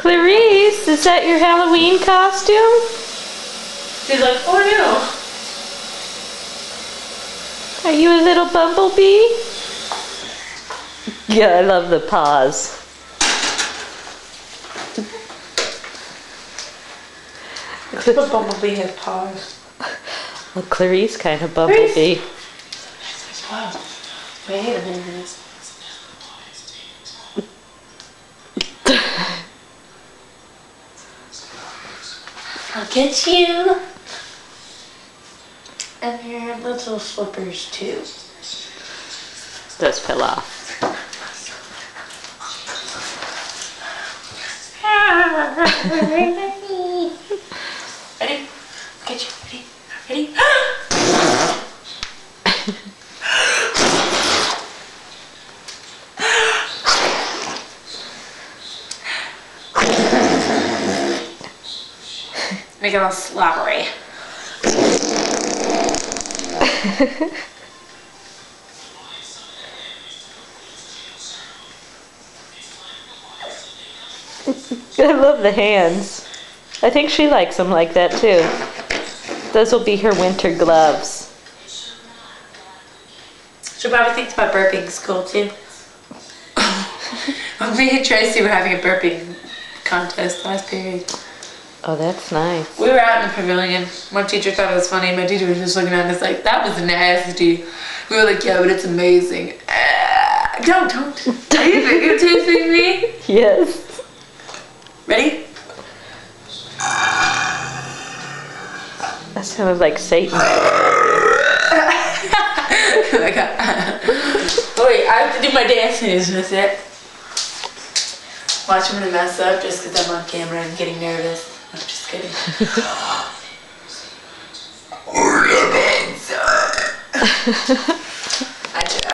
Clarisse, is that your Halloween costume? She's like, oh no. Are you a little bumblebee? Yeah, I love the paws. The bumblebee has paws. Well, Clarisse kind of bumblebee. Wow. Wait a minute. I'll get you. And your little slippers too. Those fell off. Ready? Get you. Ready? Ready? Make it all slobbery. I love the hands. I think she likes them like that too. Those will be her winter gloves. She probably thinks my burping is cool too. Me and Tracy were having a burping contest last period. Oh, that's nice. We were out in the pavilion. One teacher thought it was funny. My teacher was just looking at us like, that was nasty. We were like, yeah, but it's amazing. Don't. Are you videotaping me? Yes. Ready? That sounded like Satan. Oh my god. Wait, I have to do my dance moves with it. Watch, I'm gonna mess up just because I'm on camera and getting nervous. I'm just kidding.